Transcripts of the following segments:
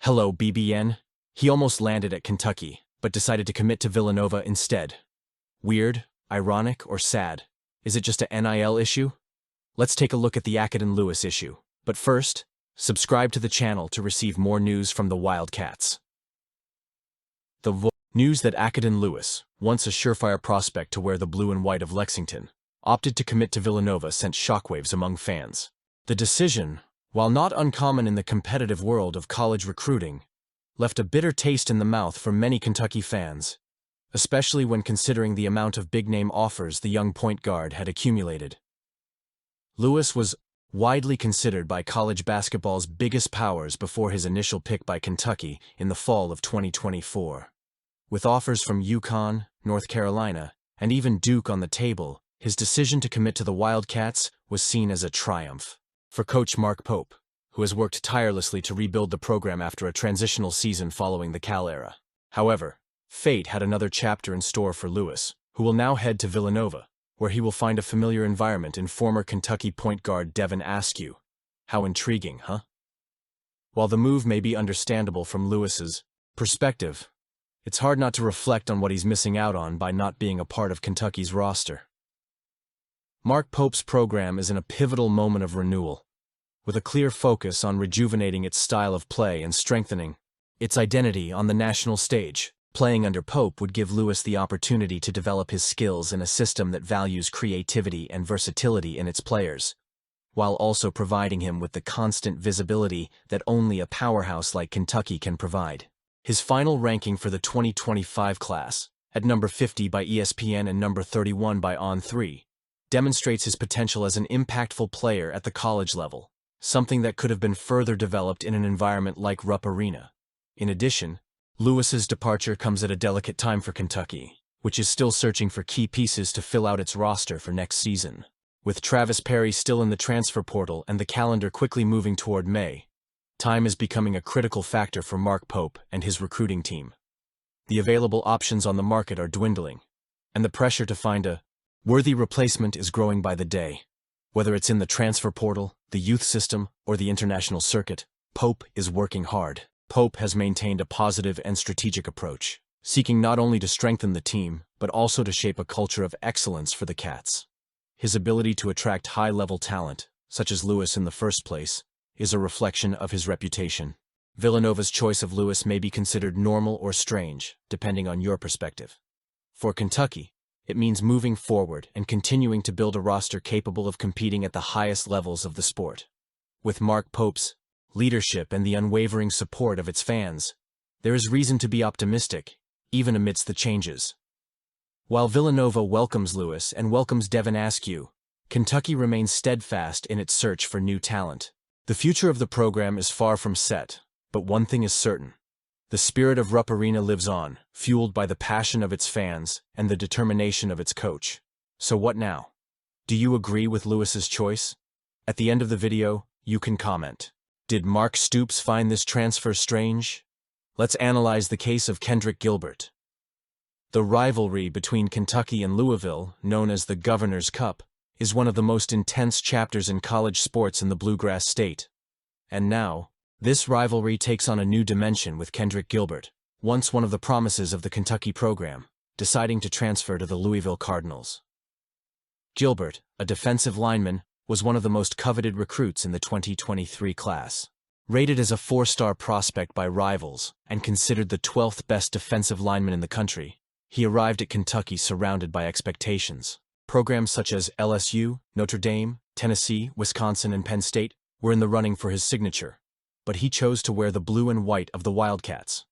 Hello, BBN. He almost landed at Kentucky, but decided to commit to Villanova instead. Weird, ironic, or sad? Is it just a NIL issue? Let's take a look at the Akaden Lewis issue. But first, subscribe to the channel to receive more news from the Wildcats. News that Akaden Lewis, once a surefire prospect to wear the blue and white of Lexington, opted to commit to Villanova sent shockwaves among fans. The decision, while not uncommon in the competitive world of college recruiting, left a bitter taste in the mouth for many Kentucky fans, especially when considering the amount of big-name offers the young point guard had accumulated. Lewis was widely considered by college basketball's biggest powers before his initial pick by Kentucky in the fall of 2024. With offers from UConn, North Carolina, and even Duke on the table, his decision to commit to the Wildcats was seen as a triumph for coach Mark Pope, who has worked tirelessly to rebuild the program after a transitional season following the Cal era. However, fate had another chapter in store for Lewis, who will now head to Villanova, where he will find a familiar environment in former Kentucky point guard Devin Askew. How intriguing, huh? While the move may be understandable from Lewis's perspective, it's hard not to reflect on what he's missing out on by not being a part of Kentucky's roster. Mark Pope's program is in a pivotal moment of renewal, with a clear focus on rejuvenating its style of play and strengthening its identity on the national stage. Playing under Pope would give Lewis the opportunity to develop his skills in a system that values creativity and versatility in its players, while also providing him with the constant visibility that only a powerhouse like Kentucky can provide. His final ranking for the 2025 class, at number 50 by ESPN and number 31 by On3, demonstrates his potential as an impactful player at the college level, something that could have been further developed in an environment like Rupp Arena. In addition, Lewis's departure comes at a delicate time for Kentucky, which is still searching for key pieces to fill out its roster for next season. With Travis Perry still in the transfer portal and the calendar quickly moving toward May, time is becoming a critical factor for Mark Pope and his recruiting team. The available options on the market are dwindling, and the pressure to find a worthy replacement is growing by the day. Whether it's in the transfer portal, the youth system, or the international circuit, Pope is working hard. Pope has maintained a positive and strategic approach, seeking not only to strengthen the team, but also to shape a culture of excellence for the Cats. His ability to attract high-level talent, such as Lewis in the first place, is a reflection of his reputation. Villanova's choice of Lewis may be considered normal or strange, depending on your perspective. For Kentucky, it means moving forward and continuing to build a roster capable of competing at the highest levels of the sport. With Mark Pope's leadership and the unwavering support of its fans, there is reason to be optimistic, even amidst the changes. While Villanova welcomes Lewis and welcomes Devin Askew, Kentucky remains steadfast in its search for new talent. The future of the program is far from set, but one thing is certain. The spirit of Rupp Arena lives on, fueled by the passion of its fans and the determination of its coach. So what now? Do you agree with Lewis's choice? At the end of the video, you can comment. Did Mark Stoops find this transfer strange? Let's analyze the case of Kendrick Gilbert. The rivalry between Kentucky and Louisville, known as the Governor's Cup, is one of the most intense chapters in college sports in the Bluegrass State. And now, this rivalry takes on a new dimension with Kendrick Gilbert, once one of the promises of the Kentucky program, deciding to transfer to the Louisville Cardinals. Gilbert, a defensive lineman, was one of the most coveted recruits in the 2023 class. Rated as a 4-star prospect by rivals and considered the 12th best defensive lineman in the country, he arrived at Kentucky surrounded by expectations. Programs such as LSU, Notre Dame, Tennessee, Wisconsin, and Penn State were in the running for his signature, but he chose to wear the blue and white of the Wildcats.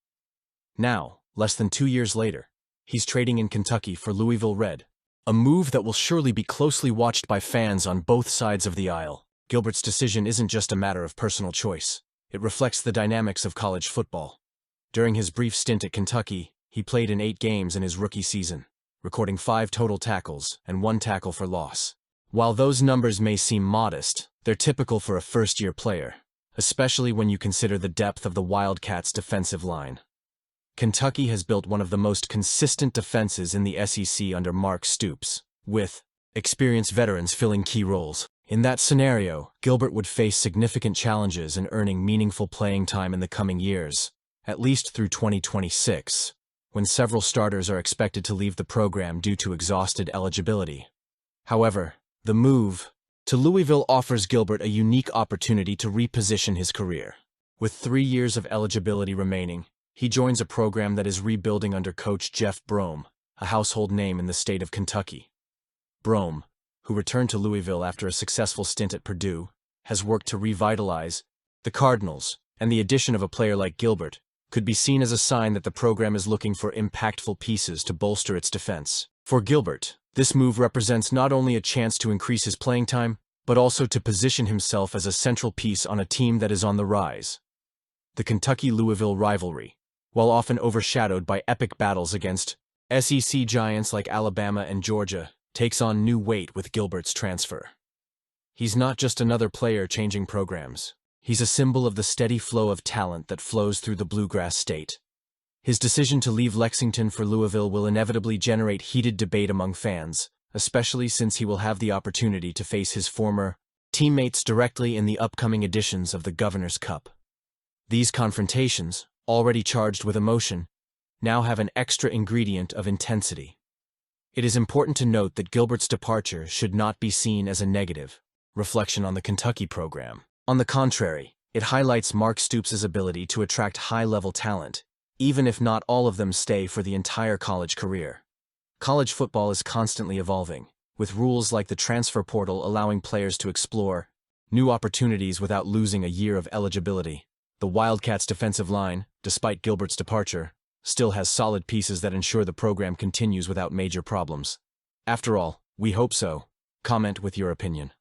Now, less than 2 years later, he's trading in Kentucky for Louisville Red, a move that will surely be closely watched by fans on both sides of the aisle. Gilbert's decision isn't just a matter of personal choice. It reflects the dynamics of college football. During his brief stint at Kentucky, he played in 8 games in his rookie season, recording 5 total tackles and 1 tackle for loss. While those numbers may seem modest, they're typical for a first-year player, especially when you consider the depth of the Wildcats' defensive line. Kentucky has built one of the most consistent defenses in the SEC under Mark Stoops, with experienced veterans filling key roles. In that scenario, Gilbert would face significant challenges in earning meaningful playing time in the coming years, at least through 2026, when several starters are expected to leave the program due to exhausted eligibility. However, the move to Louisville offers Gilbert a unique opportunity to reposition his career. With 3 years of eligibility remaining, he joins a program that is rebuilding under coach Jeff Brom, a household name in the state of Kentucky. Brom, who returned to Louisville after a successful stint at Purdue, has worked to revitalize the Cardinals, and the addition of a player like Gilbert could be seen as a sign that the program is looking for impactful pieces to bolster its defense. For Gilbert, this move represents not only a chance to increase his playing time, but also to position himself as a central piece on a team that is on the rise. The Kentucky-Louisville rivalry, while often overshadowed by epic battles against SEC giants like Alabama and Georgia, takes on new weight with Gilbert's transfer. He's not just another player changing programs. He's a symbol of the steady flow of talent that flows through the Bluegrass State. His decision to leave Lexington for Louisville will inevitably generate heated debate among fans, especially since he will have the opportunity to face his former teammates directly in the upcoming editions of the Governor's Cup. These confrontations, already charged with emotion, now have an extra ingredient of intensity. It is important to note that Gilbert's departure should not be seen as a negative reflection on the Kentucky program. On the contrary, it highlights Mark Stoops' ability to attract high-level talent, even if not all of them stay for the entire college career. College football is constantly evolving, with rules like the transfer portal allowing players to explore new opportunities without losing a year of eligibility. The Wildcats' defensive line, despite Gilbert's departure, still has solid pieces that ensure the program continues without major problems. After all, we hope so. Comment with your opinion.